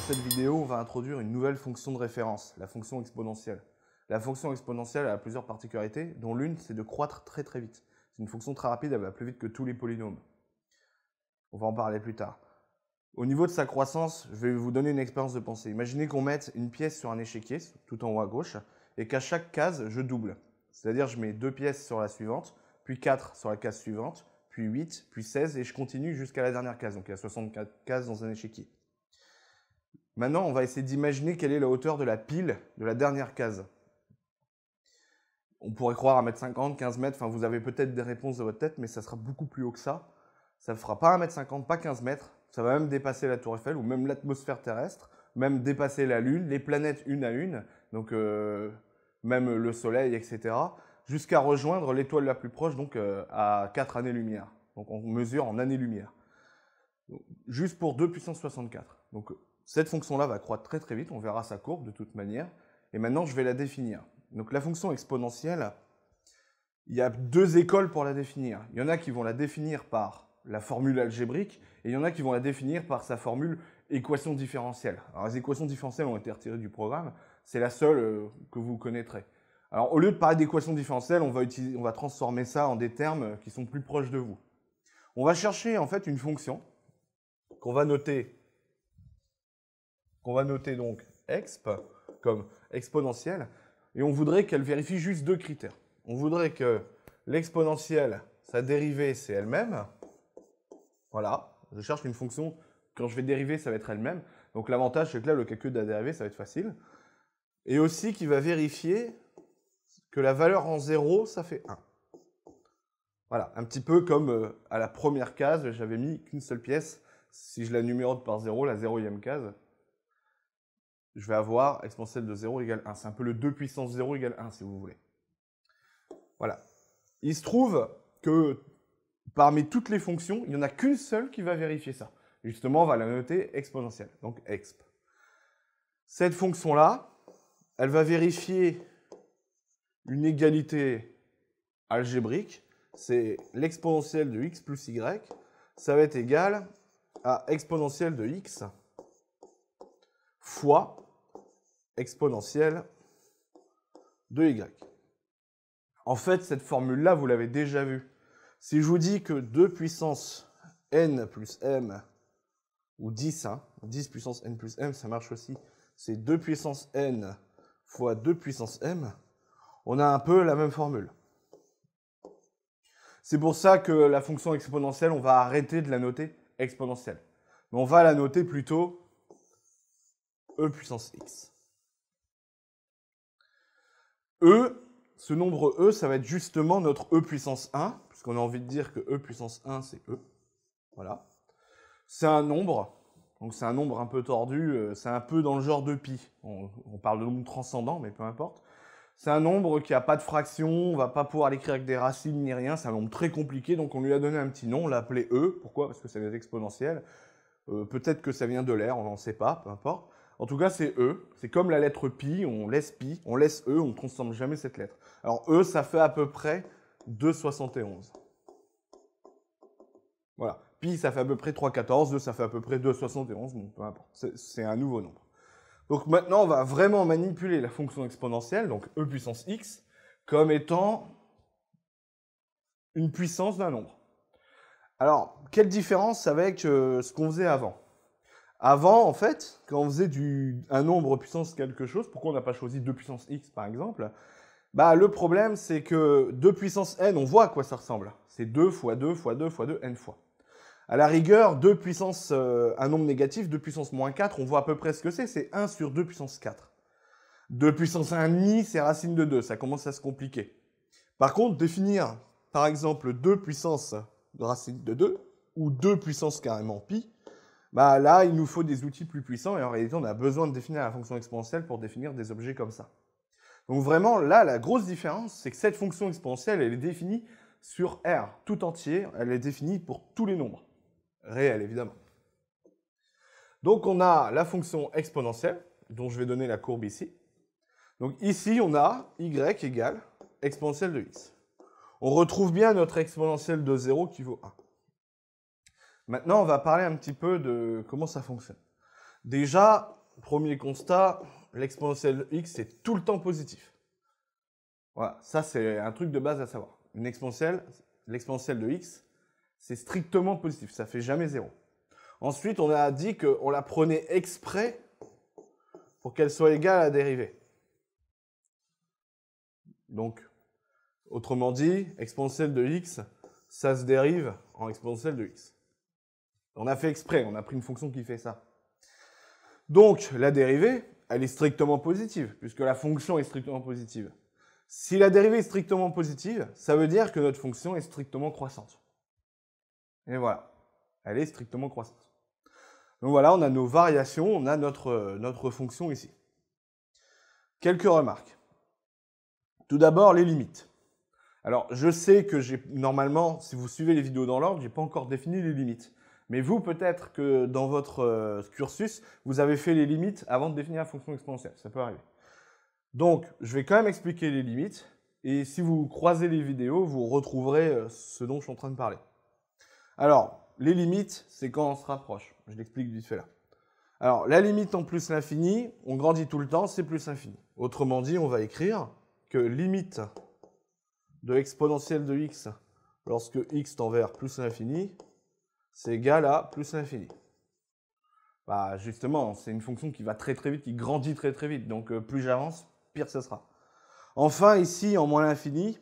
cette vidéo, on va introduire une nouvelle fonction de référence, la fonction exponentielle. La fonction exponentielle a plusieurs particularités, dont l'une, c'est de croître très très vite. C'est une fonction très rapide, elle va plus vite que tous les polynômes. On va en parler plus tard. Au niveau de sa croissance, je vais vous donner une expérience de pensée. Imaginez qu'on mette une pièce sur un échiquier, tout en haut à gauche, et qu'à chaque case, je double. C'est-à-dire je mets 2 pièces sur la suivante, puis 4 sur la case suivante, puis 8, puis 16, et je continue jusqu'à la dernière case. Donc il y a 64 cases dans un échiquier. Maintenant, on va essayer d'imaginer quelle est la hauteur de la pile de la dernière case. On pourrait croire 1m50, 15 mètres, enfin vous avez peut-être des réponses dans votre tête, mais ça sera beaucoup plus haut que ça. Ça ne fera pas 1m50, pas 15 mètres, ça va même dépasser la tour Eiffel ou même l'atmosphère terrestre, même dépasser la Lune, les planètes une à une, donc même le Soleil, etc., jusqu'à rejoindre l'étoile la plus proche, donc à 4 années-lumière. Donc on mesure en années-lumière. Juste pour 2 puissance 64. Donc cette fonction-là va croître très très vite, on verra sa courbe de toute manière. Et maintenant, je vais la définir. Donc la fonction exponentielle, il y a 2 écoles pour la définir. Il y en a qui vont la définir par la formule algébrique, et il y en a qui vont la définir par sa formule équation différentielle. Alors les équations différentielles ont été retirées du programme, c'est la seule que vous connaîtrez. Alors au lieu de parler d'équations différentielles, on va transformer ça en des termes qui sont plus proches de vous. On va chercher en fait une fonction qu'on va noter donc exp comme exponentielle, et on voudrait qu'elle vérifie juste 2 critères. On voudrait que l'exponentielle, sa dérivée, c'est elle-même. Voilà, je cherche une fonction, quand je vais dériver, ça va être elle-même. Donc l'avantage, c'est que là, le calcul de la dérivée, ça va être facile. Et aussi qu'il va vérifier que la valeur en 0, ça fait 1. Voilà, un petit peu comme à la première case, j'avais mis qu'une seule pièce. Si je la numérote par 0, la 0e case, je vais avoir exponentielle de 0 égale 1. C'est un peu le 2 puissance 0 égale 1, si vous voulez. Voilà. Il se trouve que parmi toutes les fonctions, il n'y en a qu'une seule qui va vérifier ça. Justement, on va la noter exponentielle, donc exp. Cette fonction-là, elle va vérifier une égalité algébrique. C'est l'exponentielle de x plus y. Ça va être égal à exponentielle de x fois exponentielle de y. En fait, cette formule-là, vous l'avez déjà vue. Si je vous dis que 2 puissance n plus m, ou 10, 10 puissance n plus m, ça marche aussi, c'est 2 puissance n fois 2 puissance m, on a un peu la même formule. C'est pour ça que la fonction exponentielle, on va arrêter de la noter exponentielle. Mais on va la noter plutôt e puissance x. E, ce nombre e, ça va être justement notre e puissance 1, puisqu'on a envie de dire que e puissance 1, c'est e. Voilà. C'est un nombre, donc c'est un nombre un peu tordu, c'est un peu dans le genre de pi. On parle de nombre transcendant, mais peu importe. C'est un nombre qui n'a pas de fraction, on ne va pas pouvoir l'écrire avec des racines ni rien, c'est un nombre très compliqué, donc on lui a donné un petit nom, on l'a appelé e. Pourquoi? Parce que ça vient d'exponentielle. Peut-être que ça vient de l'air, on n'en sait pas, peu importe. En tout cas, c'est e. C'est comme la lettre pi, on laisse e, on ne transforme jamais cette lettre. Alors e, ça fait à peu près 2,71. Voilà. Pi, ça fait à peu près 3,14. 2, ça fait à peu près 2,71. Bon, peu importe. C'est un nouveau nombre. Donc maintenant, on va vraiment manipuler la fonction exponentielle, donc e puissance x, comme étant une puissance d'un nombre. Alors, quelle différence avec ce qu'on faisait avant? Avant, en fait, quand on faisait un nombre puissance quelque chose, pourquoi on n'a pas choisi 2 puissance x, par exemple? Bah, le problème, c'est que 2 puissance n, on voit à quoi ça ressemble. C'est 2 fois 2 fois 2 fois 2, n fois. À la rigueur, 2 puissance, un nombre négatif, 2 puissance moins 4, on voit à peu près ce que c'est 1 sur 2 puissance 4. 2 puissance 1,5, c'est racine de 2, ça commence à se compliquer. Par contre, définir, par exemple, 2 puissance de racine de 2, ou 2 puissance carrément pi, bah là, il nous faut des outils plus puissants, et en réalité, on a besoin de définir la fonction exponentielle pour définir des objets comme ça. Donc vraiment, là, la grosse différence, c'est que cette fonction exponentielle, elle est définie sur R tout entier, elle est définie pour tous les nombres. Réels, évidemment. Donc on a la fonction exponentielle, dont je vais donner la courbe ici. Donc ici, on a y égale exponentielle de x. On retrouve bien notre exponentielle de 0 qui vaut 1. Maintenant, on va parler un petit peu de comment ça fonctionne. Déjà, premier constat, l'exponentielle de x est tout le temps positif. Voilà, ça c'est un truc de base à savoir. Une exponentielle, l'exponentielle de x, c'est strictement positif, ça fait jamais 0. Ensuite, on a dit qu'on la prenait exprès pour qu'elle soit égale à la dérivée. Donc, autrement dit, exponentielle de x, ça se dérive en exponentielle de x. On a fait exprès, on a pris une fonction qui fait ça. Donc, la dérivée, elle est strictement positive, puisque la fonction est strictement positive. Si la dérivée est strictement positive, ça veut dire que notre fonction est strictement croissante. Et voilà, elle est strictement croissante. Donc voilà, on a nos variations, on a notre fonction ici. Quelques remarques. Tout d'abord, les limites. Alors, je sais que normalement, si vous suivez les vidéos dans l'ordre, je n'ai pas encore défini les limites. Mais vous, peut-être que dans votre cursus, vous avez fait les limites avant de définir la fonction exponentielle. Ça peut arriver. Donc, je vais quand même expliquer les limites. Et si vous croisez les vidéos, vous retrouverez ce dont je suis en train de parler. Alors, les limites, c'est quand on se rapproche. Je l'explique vite fait là. Alors, la limite en plus l'infini, on grandit tout le temps, c'est plus l'infini. Autrement dit, on va écrire que limite de exponentielle de x lorsque x tend vers plus l'infini, c'est égal à plus l'infini. Bah, justement, c'est une fonction qui va très très vite, qui grandit très très vite. Donc, plus j'avance, pire ce sera. Enfin, ici, en moins l'infini,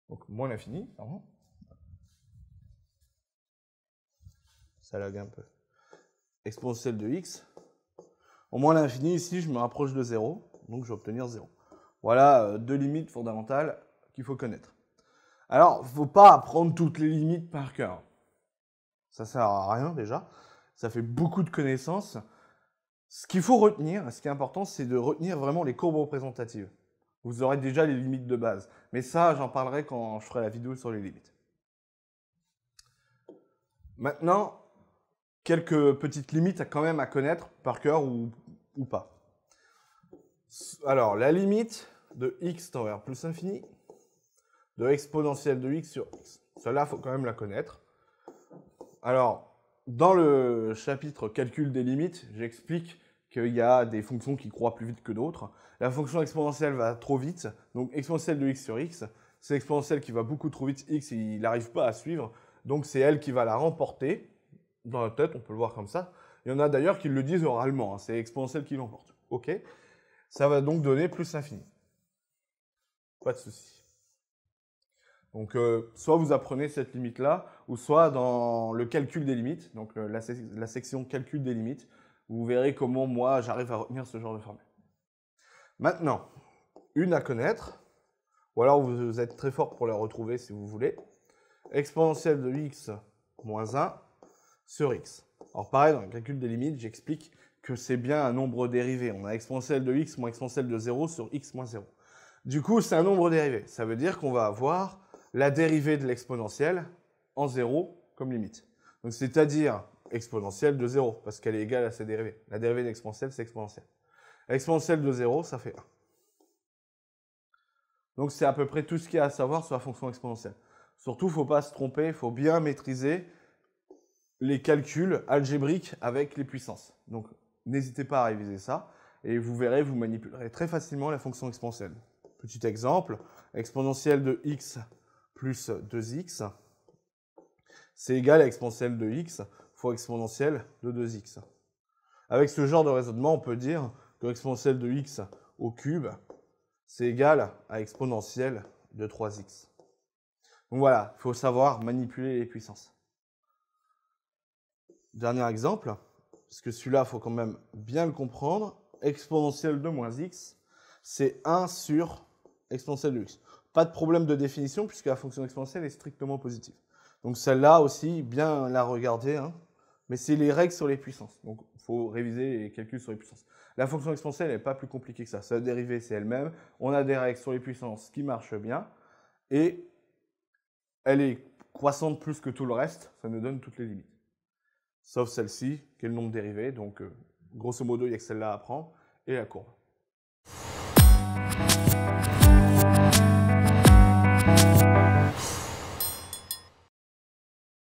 donc moins l'infini, pardon. Ça lag un peu. Exponentielle de x. En moins l'infini, ici, je me rapproche de 0, donc je vais obtenir 0. Voilà deux limites fondamentales qu'il faut connaître. Alors, il ne faut pas apprendre toutes les limites par cœur. Ça ne sert à rien déjà. Ça fait beaucoup de connaissances. Ce qu'il faut retenir, ce qui est important, c'est de retenir vraiment les courbes représentatives. Vous aurez déjà les limites de base. Mais ça, j'en parlerai quand je ferai la vidéo sur les limites. Maintenant, quelques petites limites quand même à connaître par cœur ou pas. Alors, la limite de x tend vers plus infini de exponentielle de x sur x. Celle-là, il faut quand même la connaître. Alors, dans le chapitre calcul des limites, j'explique qu'il y a des fonctions qui croient plus vite que d'autres. La fonction exponentielle va trop vite, donc exponentielle de x sur x, c'est l'exponentielle qui va beaucoup trop vite, x il n'arrive pas à suivre, donc c'est elle qui va la remporter. Dans la tête, on peut le voir comme ça. Il y en a d'ailleurs qui le disent oralement, hein, c'est exponentielle qui l'emporte. Ok. Ça va donc donner plus l'infini. Pas de souci. Donc, soit vous apprenez cette limite-là, ou soit dans le calcul des limites, donc la section calcul des limites, vous verrez comment moi j'arrive à retenir ce genre de formule. Maintenant, une à connaître, ou alors vous êtes très fort pour la retrouver si vous voulez. Exponentielle de x moins 1 sur x. Alors pareil, dans le calcul des limites, j'explique que c'est bien un nombre dérivé. On a exponentielle de x moins exponentielle de 0 sur x moins 0. Du coup, c'est un nombre dérivé. Ça veut dire qu'on va avoir la dérivée de l'exponentielle en 0 comme limite. Donc c'est-à-dire exponentielle de 0, parce qu'elle est égale à sa dérivée. La dérivée de l'exponentielle, c'est exponentielle. Exponentielle de 0, ça fait 1. Donc c'est à peu près tout ce qu'il y a à savoir sur la fonction exponentielle. Surtout, il ne faut pas se tromper, il faut bien maîtriser les calculs algébriques avec les puissances. Donc n'hésitez pas à réviser ça, et vous verrez, vous manipulerez très facilement la fonction exponentielle. Petit exemple, exponentielle de x plus 2x, c'est égal à exponentielle de x fois exponentielle de 2x. Avec ce genre de raisonnement, on peut dire que exponentielle de x au cube, c'est égal à exponentielle de 3x. Donc voilà, il faut savoir manipuler les puissances. Dernier exemple, parce que celui-là, il faut quand même bien le comprendre. Exponentielle de moins x, c'est 1 sur exponentielle de x. Pas de problème de définition puisque la fonction exponentielle est strictement positive. Donc celle-là aussi, bien la regarder, hein. Mais c'est les règles sur les puissances. Donc il faut réviser les calculs sur les puissances. La fonction exponentielle n'est pas plus compliquée que ça. Sa dérivée, c'est elle-même. On a des règles sur les puissances qui marchent bien. Et elle est croissante plus que tout le reste. Ça nous donne toutes les limites. Sauf celle-ci, qui est le nombre dérivé. Donc grosso modo, il n'y a que celle-là à prendre. Et la courbe.